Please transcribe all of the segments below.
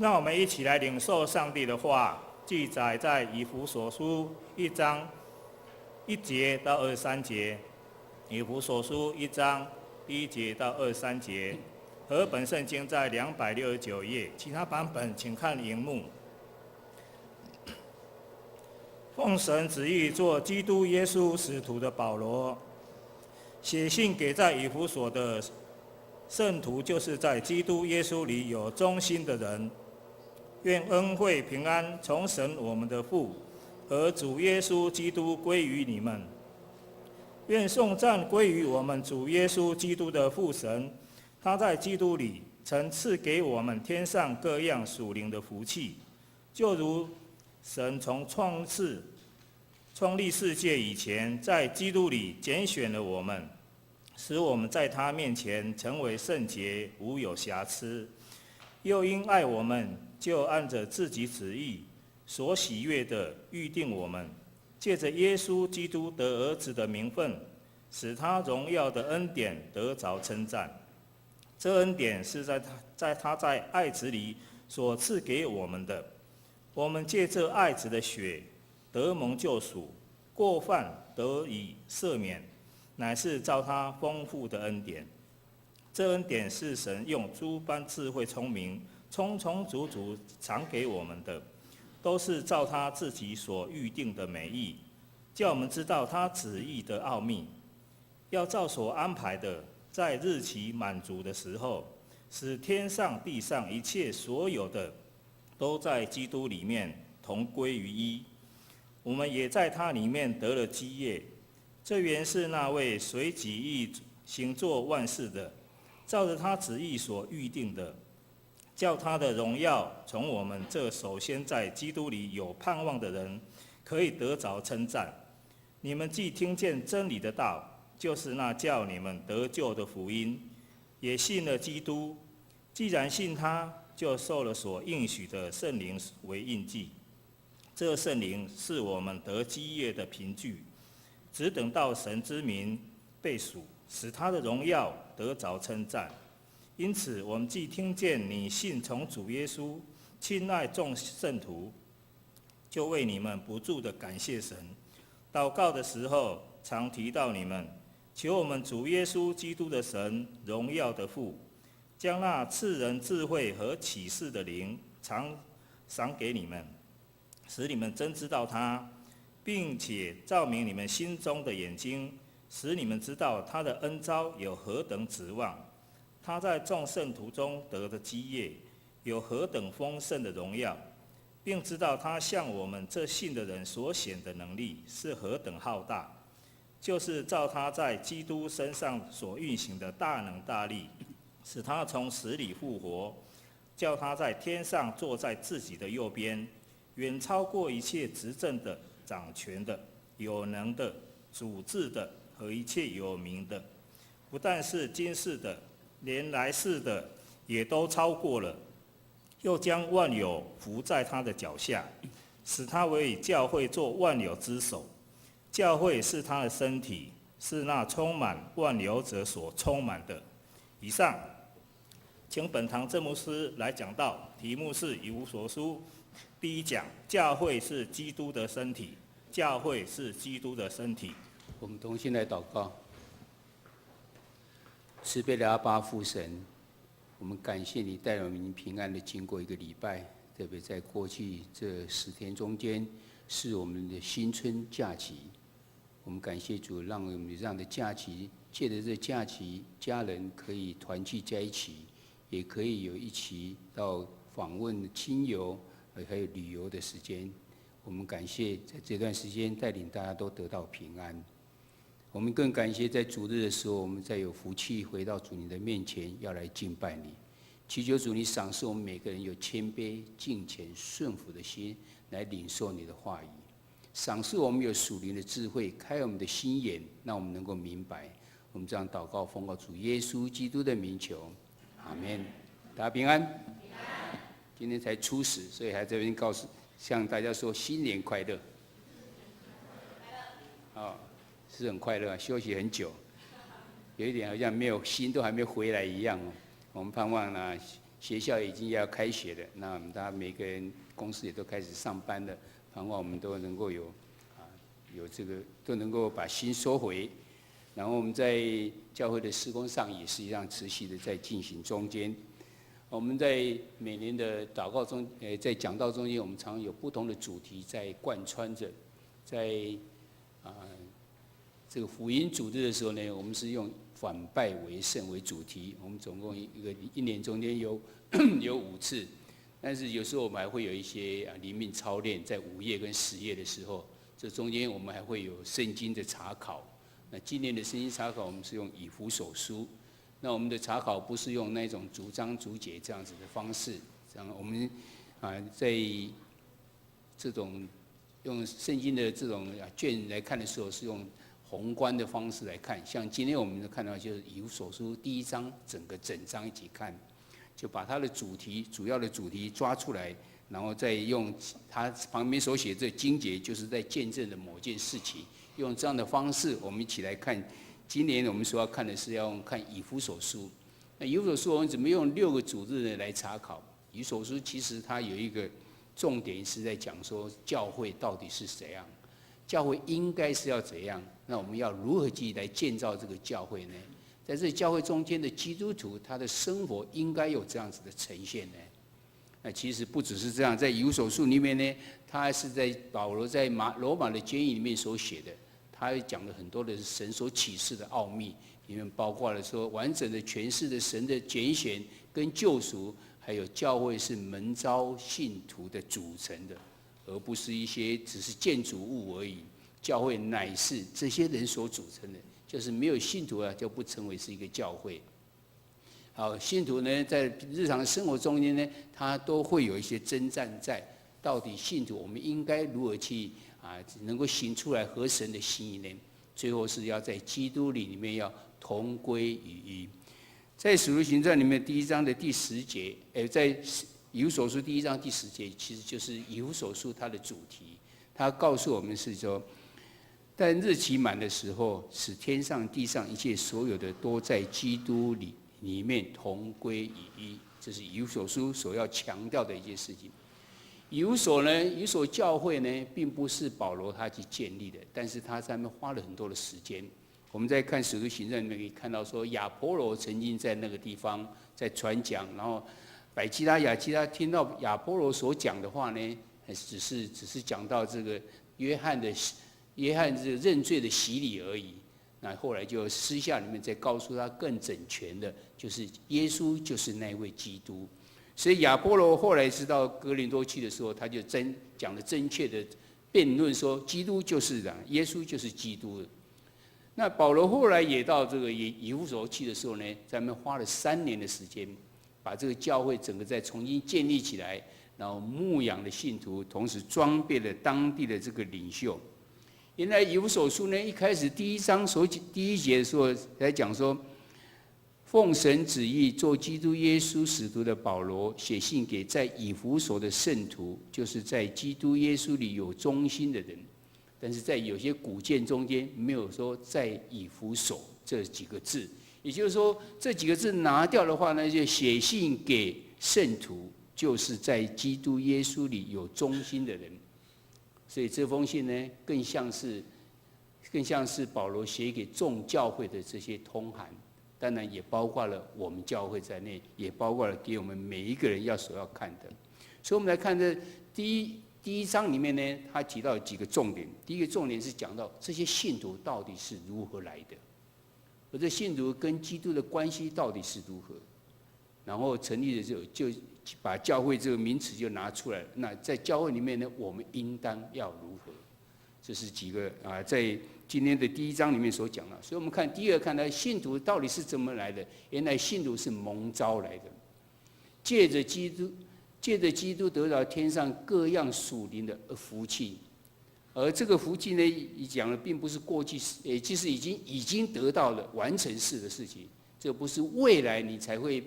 让我们一起来领受上帝的话，记载在以弗所书1章1节到23节。以弗所书1章1节到23节。和本圣经在269页，其他版本请看荧幕。奉神旨意做基督耶稣使徒的保罗，写信给在以弗所的圣徒，就是在基督耶稣里有忠心的人。愿恩惠平安从神我们的父和主耶稣基督归于你们。愿颂赞归于我们主耶稣基督的父神，他在基督里曾赐给我们天上各样属灵的福气，就如神从创立世界以前，在基督里拣选了我们，使我们在他面前成为圣洁，无有瑕疵。又因爱我们，就按着自己旨意所喜悦的预定我们，借着耶稣基督得儿子的名分，使他荣耀的恩典得着称赞。这恩典是在他在爱子里所赐给我们的。我们借这爱子的血得蒙救赎，过犯得以赦免，乃是照他丰富的恩典。这恩典是神用诸般智慧聪明，充充足足赏给我们的，都是照他自己所预定的美意，叫我们知道他旨意的奥秘，要照所安排的，在日期满足的时候，使天上地上一切所有的，都在基督里面同归于一。我们也在他里面得了基业，这原是那位随己意行作万事的，照着他旨意所预定的，叫他的荣耀从我们这首先在基督里有盼望的人，可以得着称赞。你们既听见真理的道，就是那叫你们得救的福音，也信了基督。既然信他，就受了所应许的圣灵为印记。这圣灵是我们得基业的凭据，只等到神之名被赎，使他的荣耀得着称赞。因此，我们既听见你信从主耶稣，亲爱众圣徒，就为你们不住的感谢神。祷告的时候，常提到你们，求我们主耶稣基督的神，荣耀的父，将那赐人智慧和启示的灵常赏给你们，使你们真知道他，并且照明你们心中的眼睛，使你们知道他的恩召有何等指望，他在众圣徒中得的基业有何等丰盛的荣耀，并知道他向我们这信的人所显的能力是何等浩大，就是照他在基督身上所运行的大能大力，使他从死里复活，叫他在天上坐在自己的右边，远超过一切执政的、掌权的、有能的、主治的和一切有名的，不但是今世的，连来世的也都超过了。又将万有伏在他的脚下，使他为教会做万有之首。教会是他的身体，是那充满万有者所充满的。以上，请本堂正牧师来讲道，题目是以弗所书第一讲，教会是基督的身体。教会是基督的身体。我们同心来祷告。慈悲的阿爸父神，我们感谢你带我们平安的经过一个礼拜，特别在过去这10天中间，是我们的新春假期。我们感谢主，让我们这样的假期，借着这假期，家人可以团聚在一起，也可以有一起到访问亲友，还有旅游的时间。我们感谢在这段时间带领大家都得到平安。我们更感谢在主日的时候，我们再有福气回到主你的面前，要来敬拜你。祈求主你赏赐我们每个人有谦卑、敬虔、顺服的心，来领受你的话语。赏赐我们有属灵的智慧，开我们的心眼，让我们能够明白。我们这样祷告，奉靠主耶稣基督的名求，阿们。大家平安。今天才初10，所以还在这边向大家说新年快乐。是很快乐，休息很久，有一点好像没有心都还没回来一样哦。我们盼望呢，学校已经要开学了，那我们大家每个人公司也都开始上班了，盼望我们都能够有这个都能够把心收回。然后我们在教会的事工上也是一样持续的在进行中间。我们在每年的祷告中，在讲道中间，我们常有不同的主题在贯穿着，在这个福音主日的时候呢，我们是用反败为胜为主题。我们总共一年中间有5次，但是有时候我们还会有一些灵命操练，在5页跟10页的时候，这中间我们还会有圣经的查考。那今年的圣经查考，我们是用以弗所书。那我们的查考不是用那种逐章逐节这样子的方式，这样我们在这种用圣经的这种卷来看的时候，是用宏观的方式来看。像今天我们看到就是以弗所书第1章整章一起看，就把它的主要的主题抓出来，然后再用它旁边所写这经节，就是在见证的某件事情，用这样的方式，我们一起来看。今年我们所要看的是要看以弗所书。那以弗所书我们怎么用6个主日呢来查考？以弗所书其实它有一个重点是在讲说教会到底是怎样，教会应该是要怎样，那我们要如何去来建造这个教会呢？在这教会中间的基督徒，他的生活应该有这样子的呈现呢？那其实不只是这样，在以弗所书里面呢，他是在保罗在罗马的监狱里面所写的。他讲了很多的神所启示的奥秘，里面包括了说完整的诠释的神的拣选跟救赎，还有教会是门召信徒的组成的，而不是一些只是建筑物而已。教会乃是这些人所组成的，就是没有信徒就不成为是一个教会。好，信徒呢在日常生活中间呢，他都会有一些征战在，到底信徒我们应该如何去能够行出来合神的心意呢？最后是要在基督里面要同归于一。在使徒行传里面第1章的第10节，在以弗所书第1章第10节，其实就是以弗所书它的主题。它告诉我们是说，但日期满的时候，使天上地上一切所有的都在基督里面同归于一。这是以弗所书所要强调的一件事情。以弗所教会呢，并不是保罗他去建立的，但是他在那边花了很多的时间。我们在看使徒行传里面可以看到说，亚波罗曾经在那个地方在传讲，然后百基拉、亚基拉听到亚波罗所讲的话呢，只是讲到这个约翰这个认罪的洗礼而已。那后来就私下里面再告诉他更整全的，就是耶稣就是那位基督。所以亚波罗后来知道哥林多去的时候，他就讲了正确的辩论，说基督就是耶稣就是基督。那保罗后来也到这个以弗所去的时候呢，在那边花了3年的时间，把这个教会整个再重新建立起来，然后牧养了信徒，同时装备了当地的这个领袖。原来以弗所书呢，一开始第1章第1节的时候来讲说，奉神旨意做基督耶稣使徒的保罗，写信给在以弗所的圣徒，就是在基督耶稣里有忠心的人。但是在有些古卷中间没有说在以弗所这几个字，也就是说这几个字拿掉的话呢，就写信给圣徒，就是在基督耶稣里有忠心的人。所以这封信呢，更像是保罗写给众教会的这些通函。当然也包括了我们教会在内，也包括了给我们每一个人所要看的。所以我们来看这第一章里面呢，他提到几个重点。第一个重点是讲到这些信徒到底是如何来的，而这信徒跟基督的关系到底是如何。然后成立的时候就把教会这个名词就拿出来了。那在教会里面呢，我们应当要如何？这是几个在今天的第1章里面所讲的。所以我们看第二，看到信徒到底是怎么来的。原来信徒是蒙召来的，借着基督得到天上各样属灵的福气。而这个福气呢，讲的并不是过去，其实已经得到了完成式的事情。这不是未来你才会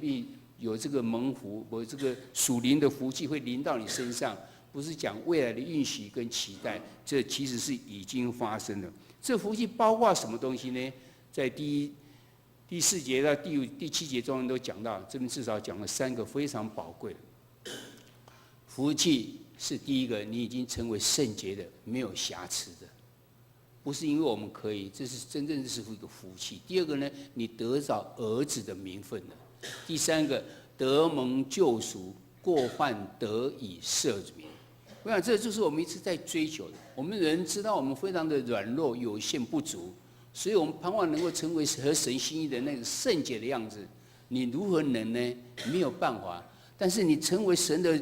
有这个蒙福，或这个属灵的福气会临到你身上。不是讲未来的预习跟期待，这其实是已经发生了。这福气包括什么东西呢？在第第4节到第7节中都讲到，这边至少讲了3个非常宝贵的福气。是第一个，你已经成为圣洁的，没有瑕疵的，不是因为我们可以，这是真正是一个福气。第二个呢，你得着儿子的名分了。第3个，得蒙救赎，过患得以赦免。我想这就是我们一直在追求的。我们人知道我们非常的软弱、有限、不足，所以我们盼望能够成为合神心意的那个圣洁的样子。你如何能呢？没有办法。但是你成为神的，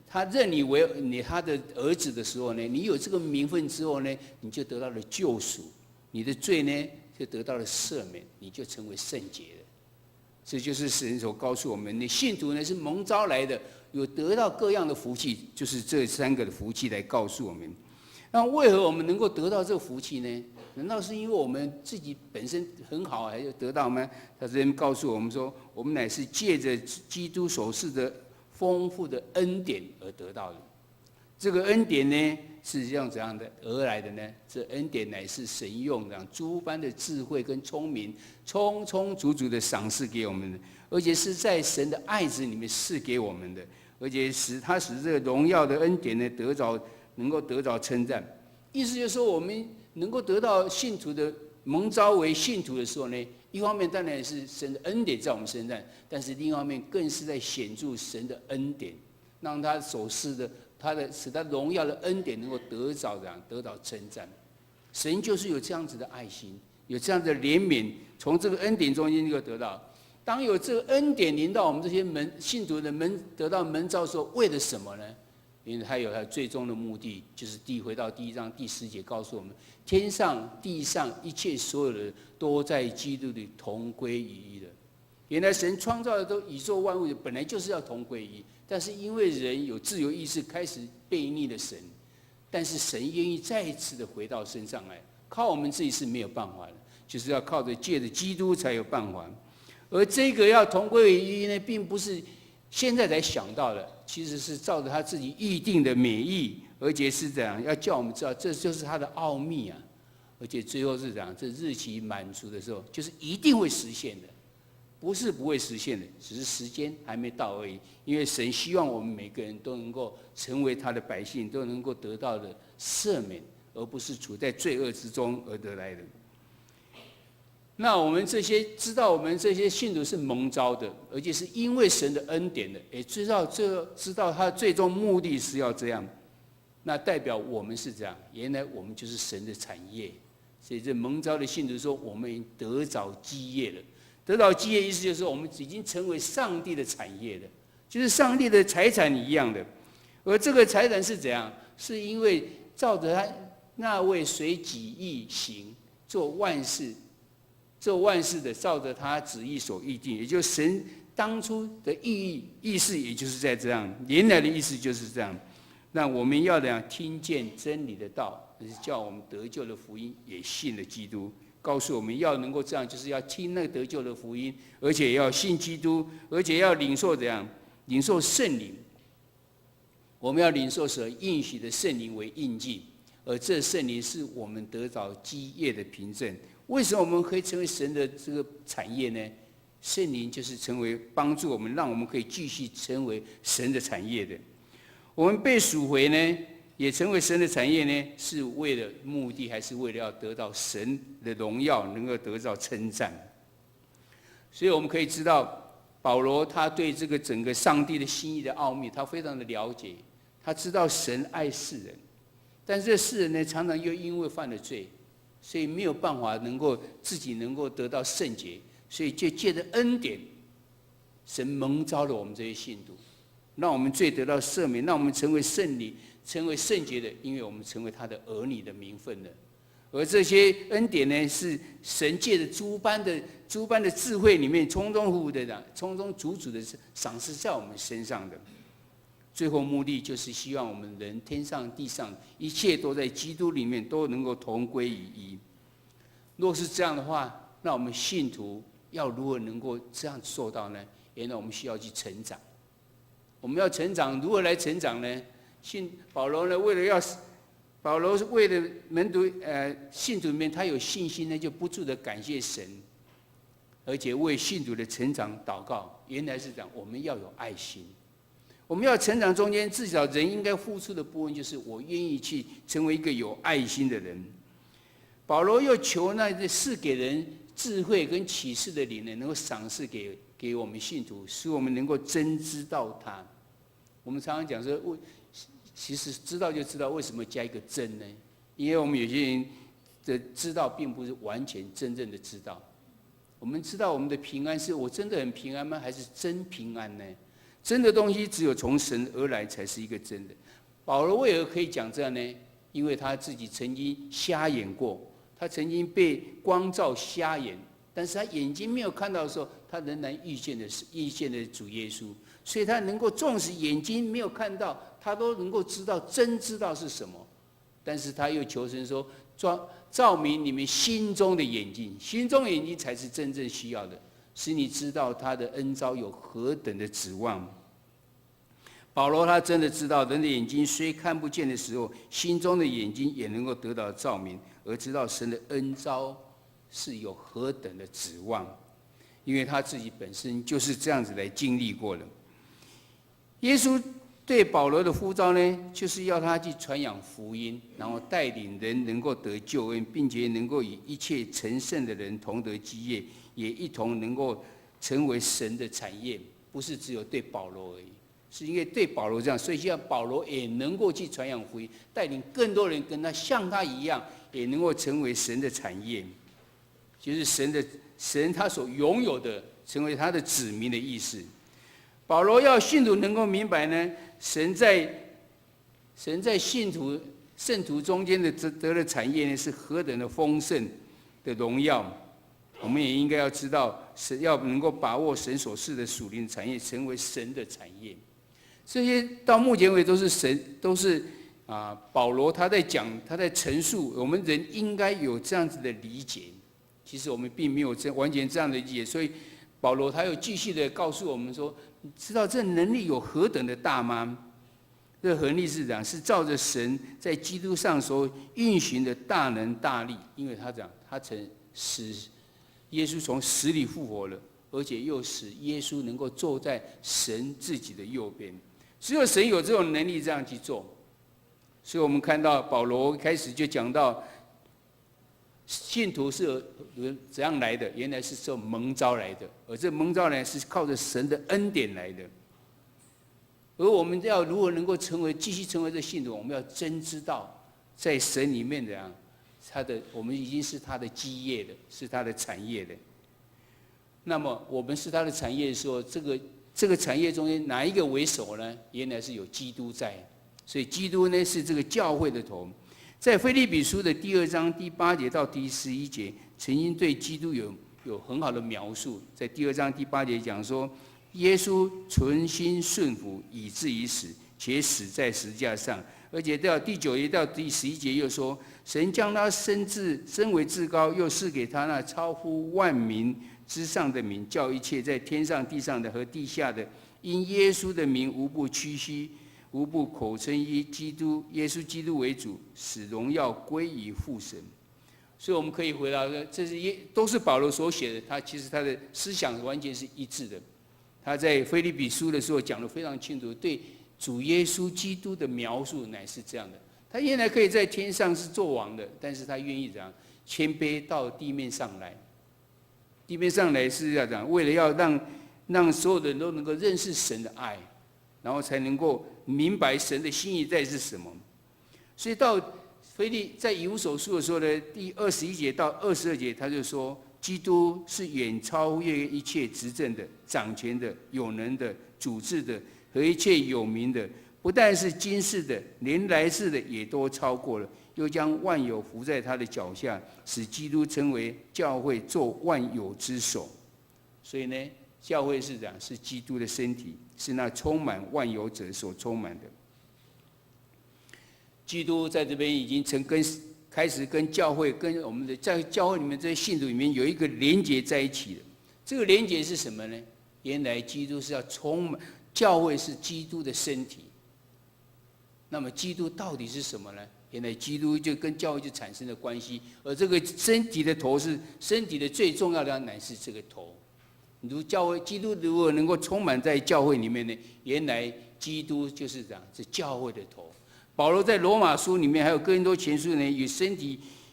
他认你为他的儿子的时候呢，你有这个名分之后呢，你就得到了救赎，你的罪呢就得到了赦免，你就成为圣洁了。这就是神所告诉我们，你信徒呢是蒙召来的，有得到各样的福气，就是这3个的福气来告诉我们。那为何我们能够得到这个福气呢？难道是因为我们自己本身很好，还是得到吗？他这边告诉我们说，我们乃是借着基督所赐的丰富的恩典而得到的。这个恩典呢，是用怎样的而来的呢？这恩典乃是神用这样诸般的智慧跟聪明，充充足足的赏赐给我们的，而且是在神的爱子里面赐给我们的，而且使这个荣耀的恩典呢，能够得着称赞。意思就是说，我们能够得到信徒的蒙召为信徒的时候呢，一方面当然是神的恩典在我们身上，但是另一方面更是在显著神的恩典，让他所施的使他荣耀的恩典能够得着称赞。神就是有这样子的爱心，有这样的怜悯，从这个恩典中间能够得到。当有这个恩典临到我们这些信徒的得到门召的时候，为了什么呢？因为他有他最终的目的，就是回到第1章第10节告诉我们，天上地上一切所有的都在基督里同归于一的。原来神创造的宇宙万物本来就是要同归于一，但是因为人有自由意识，开始悖逆了神，但是神愿意再一次的回到身上来，靠我们自己是没有办法的，就是要靠着借着基督才有办法。而这个要同归于一呢，并不是现在才想到的，其实是照着他自己预定的美意，而且是这样要叫我们知道，这就是他的奥秘啊！而且最后是这样，这日期满足的时候，就是一定会实现的，不是不会实现的，只是时间还没到而已。因为神希望我们每个人都能够成为他的百姓，都能够得到的赦免，而不是处在罪恶之中而得来的。那我们这些知道，我们这些信徒是蒙召的，而且是因为神的恩典的，也知道他的最终目的是要这样，那代表我们是这样，原来我们就是神的产业。所以这蒙召的信徒说，我们已经得着基业了。得着基业意思就是说，我们已经成为上帝的产业了，就是上帝的财产一样的。而这个财产是怎样？是因为照着他那位随己意行，做万事的，照着他旨意所预定，也就是神当初的意思，也就是在这样，原来的意思就是这样。那我们要怎样听见真理的道，就是叫我们得救的福音，也信了基督。告诉我们要能够这样，就是要听那个得救的福音，而且要信基督，而且要领受怎样？领受圣灵。我们要领受所应许的圣灵为印记，而这圣灵是我们得着基业的凭证。为什么我们可以成为神的这个产业呢？圣灵就是成为帮助我们，让我们可以继续成为神的产业的。我们被赎回呢，也成为神的产业呢，是为了目的，还是为了要得到神的荣耀，能够得到称赞？所以我们可以知道，保罗他对这个整个上帝的心意的奥秘，他非常的了解。他知道神爱世人，但是这世人呢，常常又因为犯了罪，所以没有办法自己能够得到圣洁，所以就借着恩典，神蒙召了我们这些信徒，让我们罪得到赦免，让我们成为圣洁的，因为我们成为他的儿女的名分了。而这些恩典呢，是神借着诸般的智慧里面，充充足足的赏赐在我们身上的。最后目的就是希望我们人天上地上一切都在基督里面都能够同归于一。若是这样的话，那我们信徒要如何能够这样做到呢？原来我们需要去成长。我们要成长，如何来成长呢？保罗是为了门徒信徒里面他有信心呢，就不住的感谢神。而且为信徒的成长祷告。原来是讲我们要有爱心，我们要成长中间，至少人应该付出的部分就是我愿意去成为一个有爱心的人。保罗又求那赐给人智慧跟启示的灵呢，能够赏赐给我们信徒，使我们能够真知道他。我们常常讲说，其实知道就知道，为什么加一个真呢？因为我们有些人的知道并不是完全真正的知道。我们知道我们的平安是我真的很平安吗？还是真平安呢？真的东西只有从神而来才是一个真的。保罗为何可以讲这样呢？因为他自己曾经瞎眼过，他曾经被光照瞎眼，但是他眼睛没有看到的时候，他仍然遇见了主耶稣，所以他能够纵使眼睛没有看到，他都能够真知道是什么。但是他又求神说，照明你们心中的眼睛，心中的眼睛才是真正需要的，使你知道他的恩召有何等的指望。保罗他真的知道，人的眼睛虽看不见的时候，心中的眼睛也能够得到照明，而知道神的恩召是有何等的指望，因为他自己本身就是这样子来经历过的。耶稣对保罗的呼召呢，就是要他去传扬福音，然后带领人能够得救恩，并且能够与一切成圣的人同得基业，也一同能够成为神的产业。不是只有对保罗而已，是因为对保罗这样，所以希望保罗也能够去传扬福音，带领更多人跟他像他一样，也能够成为神的产业，就是神他所拥有的，成为他的子民的意思。保罗要信徒能够明白呢，神在信徒圣徒中间的得的产业呢，是何等的丰盛的荣耀。我们也应该要知道，神要能够把握神所赐的属灵产业，成为神的产业。这些到目前为止都是保罗他在陈述，我们人应该有这样子的理解。其实我们并没有完全这样的理解，所以保罗他又继续的告诉我们说，你知道这能力有何等的大吗？这能力是讲是照着神在基督上所运行的大能大力，因为他讲他曾使耶稣从死里复活了，而且又使耶稣能够坐在神自己的右边。只有神有这种能力这样去做。所以我们看到保罗开始就讲到信徒是怎样来的，原来是受蒙召来的，而这蒙召呢是靠着神的恩典来的。而我们要如何能够继续成为这信徒，我们要真知道在神里面的我们已经是他的基业的，是他的产业的。那么我们是他的产业的时候，这个产业中间哪一个为首呢？原来是有基督在，所以基督呢是这个教会的头。在腓立比书的第2章第8节到第11节，曾经对基督有很好的描述。在第2章第8节讲说，耶稣存心顺服，以至于死，且死在十字架上。而且到第9节到第11节又说，神将他升为至高，又赐给他那超乎万民之上的名，叫一切在天上地上的和地下的，因耶稣的名无不屈膝，无不口称以耶稣基督为主，使荣耀归于父神。所以我们可以回答说，这都是保罗所写的，其实他的思想完全是一致的。他在腓立比书的时候讲得非常清楚，对主耶稣基督的描述乃是这样的。他原来可以在天上是做王的，但是他愿意怎样谦卑到地面上来。地面上来是要讲，为了要让所有的人都能够认识神的爱，然后才能够明白神的心意在是什么。所以到在以弗所书的时候呢，第21节到22节，他就说，基督是远超越一切执政的、掌权的、有能的、主治的和一切有名的，不但是今世的，连来世的也都超过了，又将万有伏在他的脚下，使基督成为教会做万有之首。所以呢，教会是讲是基督的身体，是那充满万有者所充满的。基督在这边已经开始跟教会，跟我们在教会里面这些信徒里面有一个连结在一起的。这个连结是什么呢？原来基督是要充满，教会是基督的身体。那么基督到底是什么呢？原来基督就跟教会就产生了关系，而这个身体的头是身体的最重要的，乃是这个头。如教会，基督如果能够充满在教会里面呢，原来基督就是这样，是教会的头。保罗在罗马书里面，还有哥林多前书呢，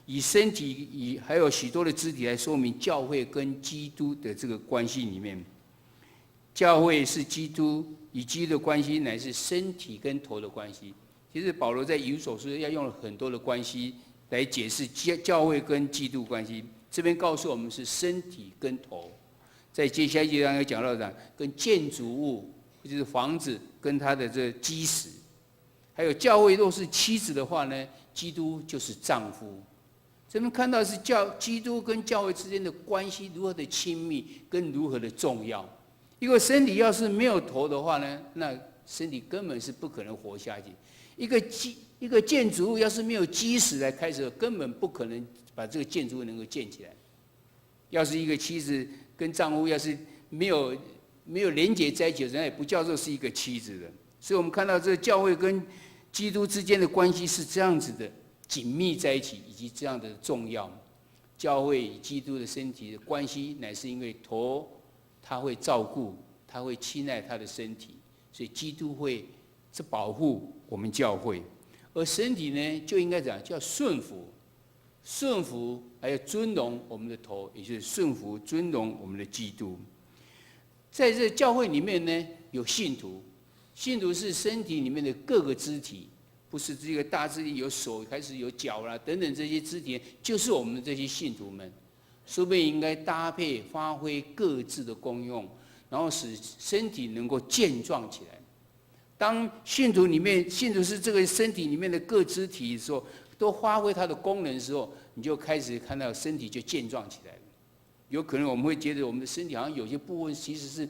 以身体还有许多的肢体来说明教会跟基督的这个关系里面。教会是基督与基督的关系，乃是身体跟头的关系。其实保罗在以弗所书要用了很多的关系来解释教会跟基督关系。这边告诉我们是身体跟头。在接下来一节要讲到的，跟建筑物就是房子跟它的这基石，还有教会若是妻子的话呢，基督就是丈夫。这边看到是基督跟教会之间的关系如何的亲密，跟如何的重要。一个身体要是没有头的话呢，那身体根本是不可能活下去。一个建筑物要是没有基石来开始，根本不可能把这个建筑物能够建起来。要是一个妻子跟丈夫要是没有连结在一起，人也不叫做是一个妻子的。所以我们看到这教会跟基督之间的关系是这样子的紧密在一起，以及这样的重要。教会与基督的身体的关系，乃是因为头他会照顾，他会亲爱他的身体，所以基督会保护我们教会，而身体呢就应该讲叫顺服，还有尊荣我们的头，也就是顺服尊荣我们的基督。在这教会里面呢，有信徒，信徒是身体里面的各个肢体，不是这个大肢体有手开始有脚啦等等这些肢体，就是我们这些信徒们，说不定应该搭配发挥各自的功用，然后使身体能够健壮起来。当信徒是这个身体里面的各肢体的时候，都发挥它的功能的时候，你就开始看到身体就健壮起来了。有可能我们会觉得我们的身体好像有些部分其实是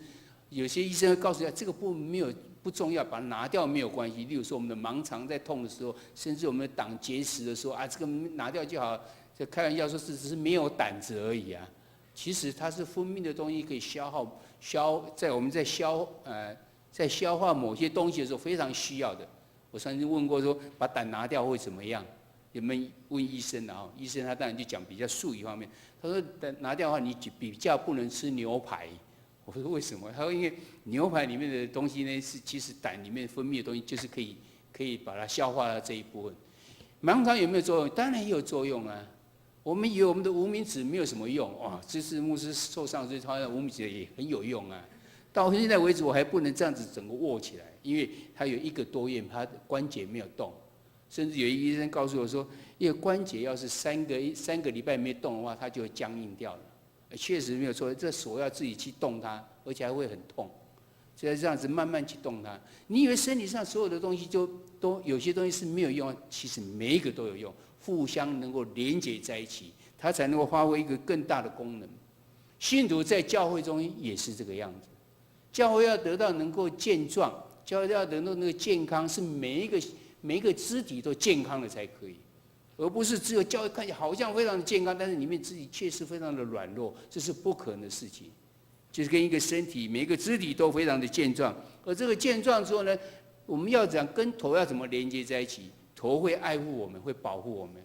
有些医生会告诉你，这个部分不重要，把它拿掉没有关系。例如说我们的盲肠在痛的时候，甚至我们的胆结石的时候这个拿掉就好。就开玩笑说只是没有胆子而已啊。其实它是分泌的东西可以在我们在消化某些东西的时候非常需要的。我曾经问过说把胆拿掉会怎么样？有没有问医生啊？医生他当然就讲比较术语方面。他说胆拿掉的话，你比较不能吃牛排。我说为什么？他说因为牛排里面的东西呢，其实胆里面分泌的东西就是可以把它消化到这一部分。盲肠有没有作用？当然也有作用啊。我们以为我们的无名指没有什么用哇，这次牧师受伤，所以他的无名指也很有用啊。到现在为止，我还不能这样子整个握起来，因为他有1个多月，他的关节没有动。甚至有一个医生告诉我说，一个关节要是3个礼拜没动的话，它就会僵硬掉了。确实没有错，这手要自己去动它，而且还会很痛。所以这样子慢慢去动它。你以为身体上所有的东西都有些东西是没有用，其实每一个都有用，互相能够连结在一起，它才能够发挥一个更大的功能。信徒在教会中也是这个样子。教会要得到能够健壮，教会要得到那个健康，是每一个肢体都健康的才可以，而不是只有教会看起来好像非常的健康，但是里面自己确实非常的软弱，这是不可能的事情。就是跟一个身体每一个肢体都非常的健壮，而这个健壮之后呢，我们要讲跟头要怎么连接在一起，头会爱护我们，会保护我们，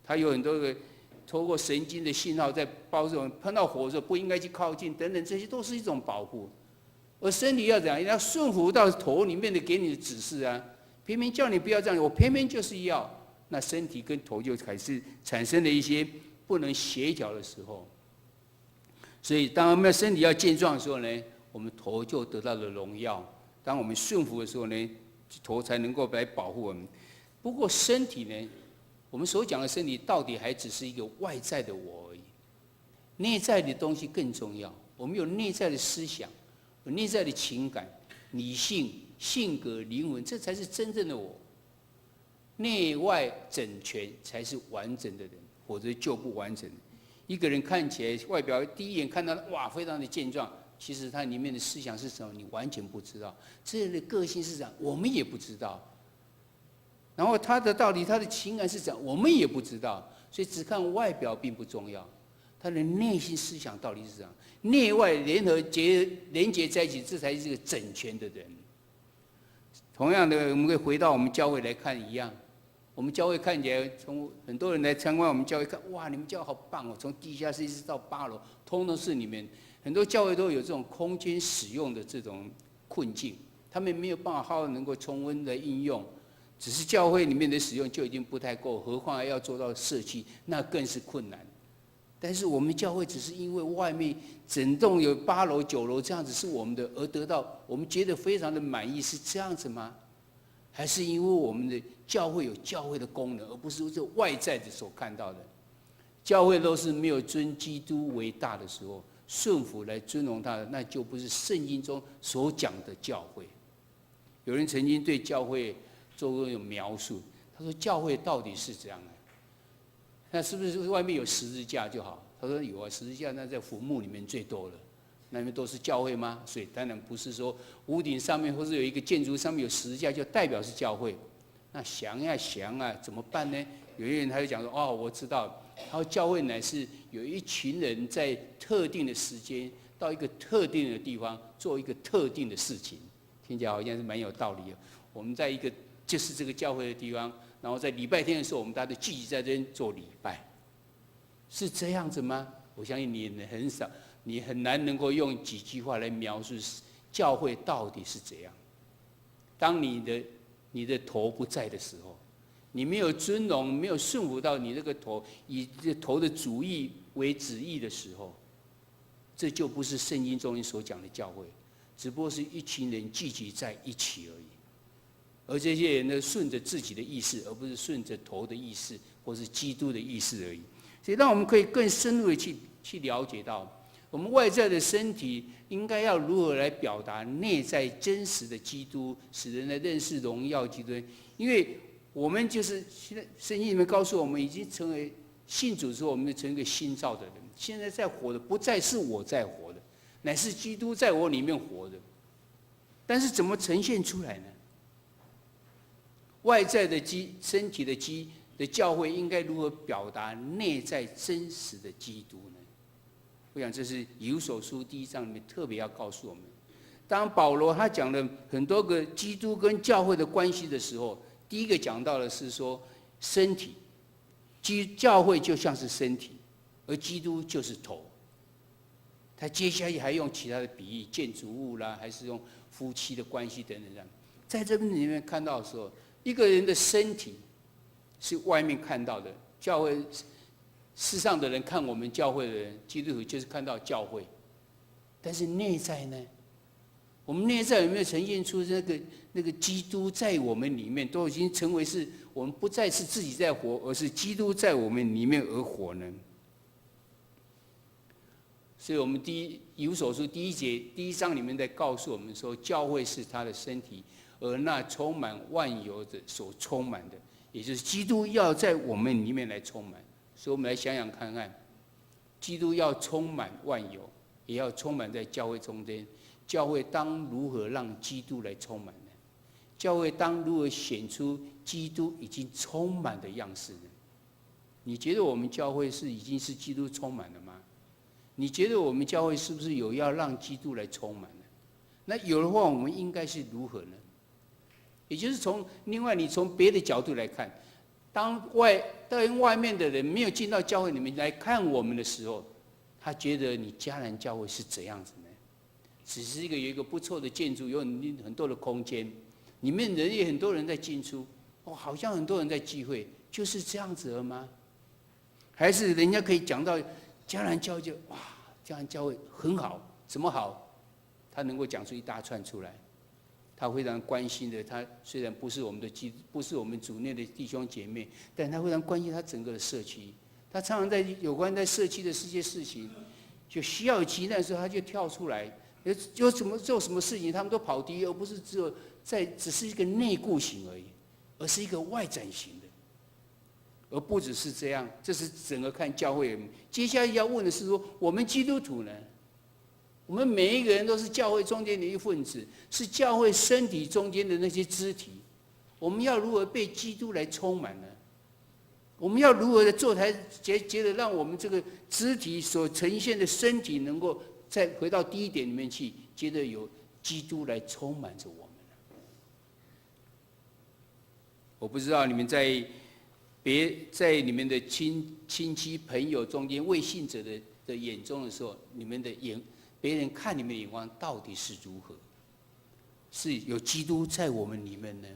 它有很多个透过神经的信号在包着我们，碰到火的时候不应该去靠近等等，这些都是一种保护。而身体要怎样？要顺服到头里面的给你的指示啊，偏偏叫你不要这样，我偏偏就是要，那身体跟头就开始产生了一些不能协调的时候。所以当我们身体要健壮的时候呢，我们头就得到了荣耀。当我们顺服的时候呢，头才能够来保护我们。不过身体呢，我们所讲的身体到底还只是一个外在的我而已，内在的东西更重要。我们有内在的思想，有内在的情感、理性、性格、灵魂，这才是真正的我。内外整全才是完整的人，否则就不完整。一个人看起来外表第一眼看到哇非常的健壮，其实他里面的思想是什么你完全不知道，这人的个性是怎样我们也不知道，然后他的道理他的情感是怎样我们也不知道，所以只看外表并不重要，他的内心思想到底是怎样，内外连结在一起，这才是一个整全的人。同样的，我们可以回到我们教会来看一样，我们教会看起来，从很多人来参观我们教会看，哇，你们教会好棒哦！从地下室一直到8楼，通通是你们。很多教会都有这种空间使用的这种困境，他们没有办法好好能够充分的应用，只是教会里面的使用就已经不太够，何况还要做到社区，那更是困难。但是我们教会只是因为外面整栋有8楼、9楼这样子是我们的，而得到我们觉得非常的满意，是这样子吗？还是因为我们的教会有教会的功能，而不是这外在的所看到的？教会都是没有尊基督为大的时候，顺服来尊荣他的，那就不是圣经中所讲的教会。有人曾经对教会做过有描述，他说教会到底是这样的？那是不是外面有十字架就好？他说有啊，十字架那在坟墓里面最多了。那边都是教会吗？所以当然不是说屋顶上面或是有一个建筑上面有十字架就代表是教会。那想呀想啊，怎么办呢？有些人他就讲说：哦，我知道，他说教会乃是有一群人在特定的时间到一个特定的地方做一个特定的事情，听起来好像是蛮有道理的。我们在一个就是这个教会的地方，然后在礼拜天的时候，我们大家都聚集在这边做礼拜，是这样子吗？我相信你很少。你很难能够用几句话来描述教会到底是怎样。当你的头不在的时候，你没有尊荣，没有顺服到你那个头，以这头的主意为旨意的时候，这就不是圣经中所讲的教会，只不过是一群人聚集在一起而已。而这些人呢，顺着自己的意思，而不是顺着头的意思，或是基督的意思而已。所以，让我们可以更深入的去了解到。我们外在的身体应该要如何来表达内在真实的基督，使人来认识荣耀基督？因为我们就是现在圣经里面告诉我们，已经成为信主之后，我们就成为一个新造的人。现在在活的不再是我在活的，乃是基督在我里面活的。但是怎么呈现出来呢？外在的身体的教会应该如何表达内在真实的基督呢？我想这是以弗所书1章里面特别要告诉我们。当保罗他讲了很多个基督跟教会的关系的时候，第一个讲到的是说身体，教会就像是身体，而基督就是头。他接下来还用其他的比喻，建筑物啦，还是用夫妻的关系等等这样。在这边里面看到的时候，一个人的身体是外面看到的，教会。世上的人看我们教会的人，基督徒就是看到教会，但是内在呢？我们内在有没有呈现出那个基督在我们里面，都已经成为是我们不再是自己在活，而是基督在我们里面而活呢？所以，我们以弗所书第1章里面在告诉我们说，教会是他的身体，而那充满万有的所充满的，也就是基督要在我们里面来充满。所以我们来想想看看，基督要充满万有，也要充满在教会中间。教会当如何让基督来充满呢？教会当如何显出基督已经充满的样式呢？你觉得我们教会已经是基督充满了吗？你觉得我们教会是不是有要让基督来充满呢？那有的话，我们应该是如何呢？也就是另外你从别的角度来看。当外面的人没有进到教会里面来看我们的时候，他觉得你迦南教会是怎样子呢？只是有一个不错的建筑，有很多的空间，里面人也很多人在进出，好像很多人在聚会，就是这样子了吗？还是人家可以讲到迦南教会，哇，迦南教会很好，怎么好？他能够讲出一大串出来。他非常关心的，他虽然不是我们主内的弟兄姐妹，但他非常关心他整个的社区。他常常在有关在社区的这些事情，就需要有急难的时候，他就跳出来，有做什么事情，他们都跑第一，而不是只是一个内顾型而已，而是一个外展型的，而不只是这样。这是整个看教会。接下来要问的是说，我们基督徒呢？我们每一个人都是教会中间的一份子，是教会身体中间的那些肢体。我们要如何被基督来充满呢？我们要如何的做才觉得让我们这个肢体所呈现的身体，能够再回到第一点里面去，觉得有基督来充满着我们呢？我不知道你们在别在你们的亲戚朋友中间未信者的眼中的时候，你们的别人看你们的眼光到底是如何？是有基督在我们里面呢，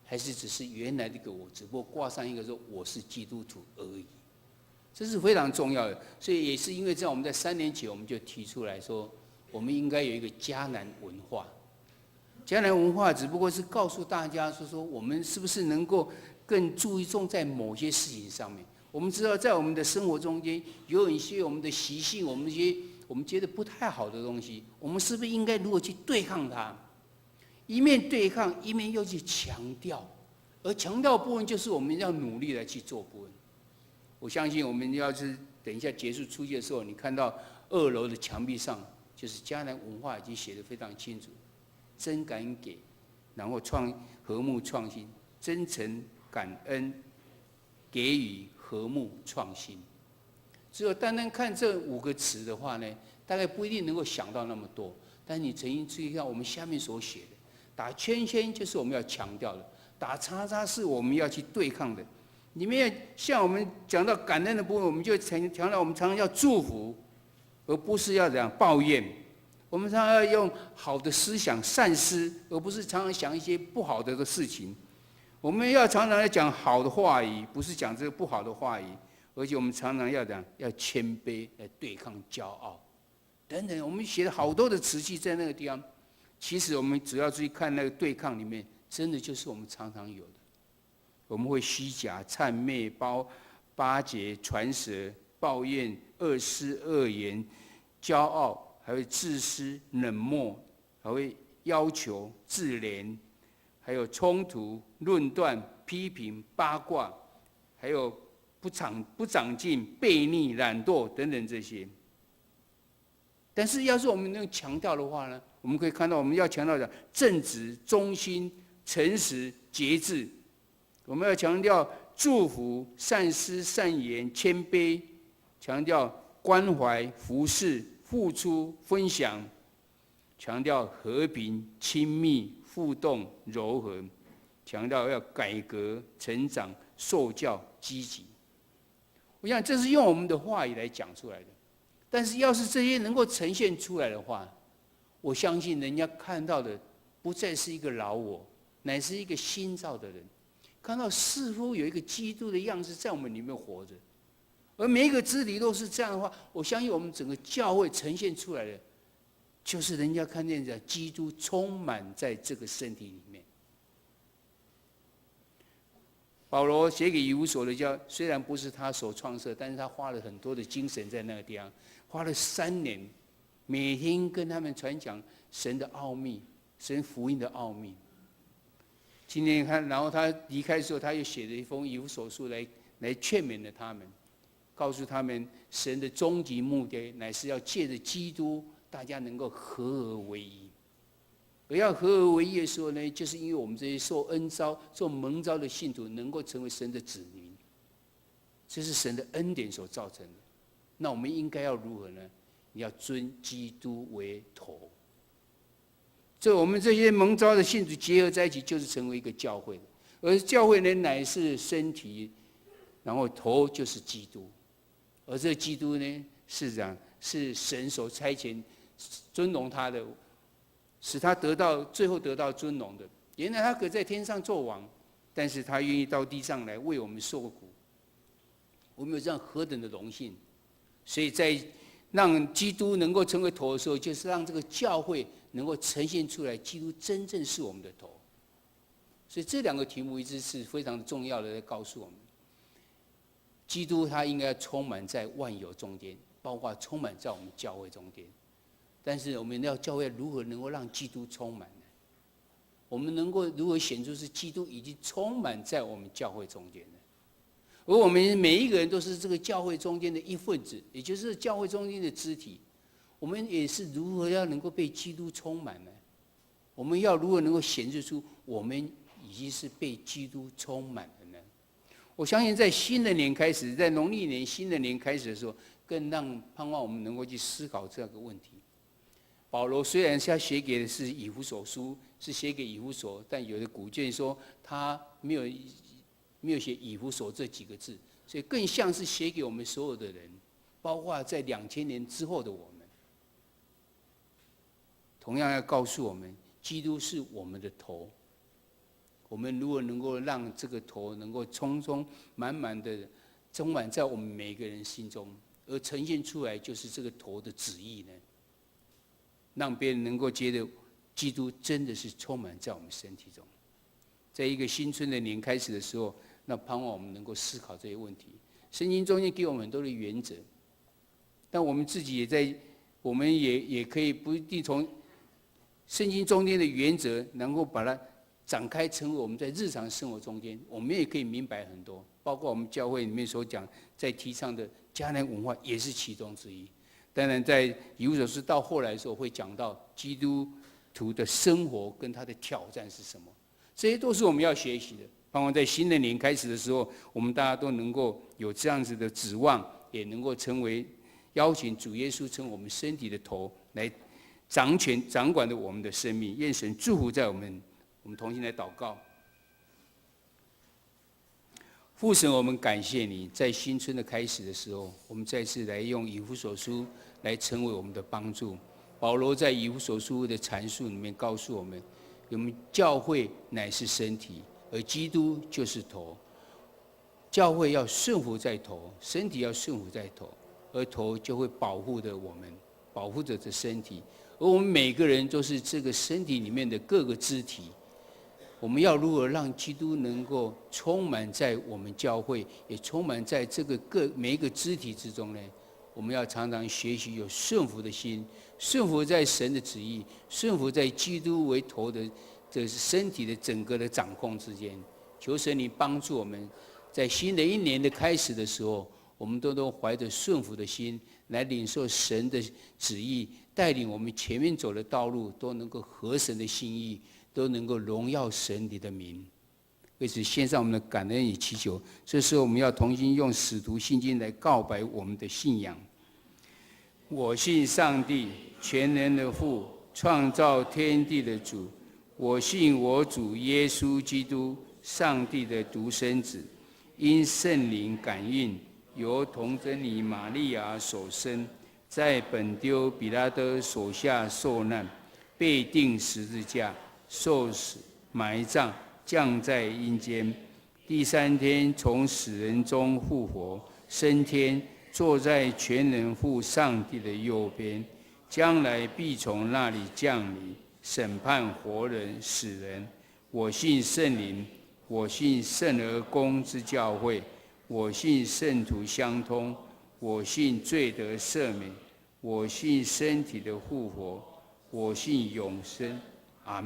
还是只是原来那个我，只不过挂上一个说我是基督徒而已？这是非常重要的。所以也是因为这样，我们在3年前我们就提出来说，我们应该有一个迦南文化。迦南文化只不过是告诉大家说我们是不是能够更注重在某些事情上面。我们知道在我们的生活中间有一些我们的习性，我们一些我们觉得不太好的东西，我们是不是应该如何去对抗它？一面对抗，一面又去强调，而强调部分就是我们要努力来去做部分。我相信我们要是等一下结束出去的时候，你看到2楼的墙壁上，就是迦南文化已经写得非常清楚。真敢给，然后和睦创新，真诚感恩，给予和睦创新。只有单单看这5个词的话呢，大概不一定能够想到那么多。但你曾经注意看我们下面所写的，打圈圈就是我们要强调的，打叉叉是我们要去对抗的。里面像我们讲到感恩的部分，我们就强调我们常常要祝福，而不是要讲抱怨。我们常常要用好的思想善思，而不是常常想一些不好的事情。我们要常常要讲好的话语，不是讲这个不好的话语。而且我们常常要讲要谦卑来对抗骄傲，等等。我们写了好多的词句在那个地方。其实我们只要注意看那个对抗里面，真的就是我们常常有的。我们会虚假、谄媚、巴结、传舌、抱怨、恶思恶言、骄傲。还会自私、冷漠，还会要求、自怜，还有冲突、论断、批评、八卦，还有不长进、悖逆、懒惰等等这些。但是，要是我们能强调的话呢，我们可以看到，我们要强调的正直、忠心、诚实、节制。我们要强调祝福、善思、善言、谦卑，强调关怀、服侍。付出、分享，强调和平、亲密、互动、柔和，强调要改革、成长、受教、积极。我想这是用我们的话语来讲出来的。但是要是这些能够呈现出来的话，我相信人家看到的不再是一个老我，乃是一个新造的人。看到似乎有一个基督的样子在我们里面活着。而每一个肢体都是这样的话，我相信我们整个教会呈现出来的，就是人家看见的基督充满在这个身体里面。保罗写给以弗所的教，虽然不是他所创设，但是他花了很多的精神在那个地方，花了3年，每天跟他们传讲神的奥秘，神福音的奥秘。今天看，然后他离开的时候，他又写了一封以弗所书来劝勉了他们。告诉他们，神的终极目的乃是要借着基督，大家能够合而为一。而要合而为一的时候呢，就是因为我们这些受恩召、受蒙召的信徒，能够成为神的子民，这是神的恩典所造成的。那我们应该要如何呢？你要尊基督为头。这我们这些蒙召的信徒结合在一起，就是成为一个教会。而教会呢，乃是身体，然后头就是基督。而这基督呢，是神所差遣尊荣他的，使他最后得到尊荣的。原来他可在天上做王，但是他愿意到地上来为我们受苦。我们有这样何等的荣幸！所以在让基督能够成为头的时候，就是让这个教会能够呈现出来，基督真正是我们的头。所以这2个题目一直是非常重要的，在告诉我们。基督他应该充满在万有中间，包括充满在我们教会中间。但是我们要教会如何能够让基督充满呢？我们能够如何显出是基督已经充满在我们教会中间呢？而我们每一个人都是这个教会中间的一份子，也就是教会中间的肢体。我们也是如何要能够被基督充满呢？我们要如何能够显示出我们已经是被基督充满的呢？我相信在新的年开始，在农历年新的年开始的时候，更盼望我们能够去思考这个问题。保罗虽然是要写给的是以弗所书，是写给以弗所，但有的古卷说他没没有写以弗所这几个字，所以更像是写给我们所有的人，包括在2000年之后的我们。同样要告诉我们，基督是我们的头。我们如果能够让这个头能够充充满满的充满在我们每个人心中，而呈现出来就是这个头的旨意呢，让别人能够觉得基督真的是充满在我们身体中。在一个新春的年开始的时候，那盼望我们能够思考这些问题。圣经中间给我们很多的原则，但我们自己也在，我们也可以不一定从圣经中间的原则能够把它展开成为我们在日常生活中间，我们也可以明白很多，包括我们教会里面所讲在提倡的迦南文化也是其中之一。当然在以弗所书到后来的时候会讲到基督徒的生活跟他的挑战是什么，这些都是我们要学习的。盼望在新的年开始的时候，我们大家都能够有这样子的指望，也能够成为邀请主耶稣成为我们身体的头，来掌权掌管着我们的生命。愿神祝福在我们同心来祷告。父神，我们感谢你，在新春的开始的时候，我们再次来用以弗所书来成为我们的帮助。保罗在以弗所书的阐述里面告诉我们，我们教会乃是身体，而基督就是头。教会要顺服在头，身体要顺服在头，而头就会保护着我们，保护着这身体。而我们每个人都是这个身体里面的各个肢体。我们要如何让基督能够充满在我们教会，也充满在这个每一个肢体之中呢？我们要常常学习有顺服的心，顺服在神的旨意，顺服在基督为头的这身体的整个的掌控之间。求神你帮助我们，在新的一年的开始的时候，我们都怀着顺服的心来领受神的旨意，带领我们前面走的道路都能够合神的心意，都能够荣耀神你的名。为此献上我们的感恩与祈求。这时候我们要同心用使徒信经来告白我们的信仰。我信上帝，全能的父，创造天地的主。我信我主耶稣基督，上帝的独生子，因圣灵感孕，由童贞女玛利亚所生，在本丢彼拉多手下受难，被钉十字架，受死，埋葬，降在阴间。第3天从死人中复活，升天，坐在全能父上帝的右边，将来必从那里降临，审判活人死人。我信圣灵，我信圣而公之教会，我信圣徒相通，我信罪得赦免，我信身体的复活，我信永生。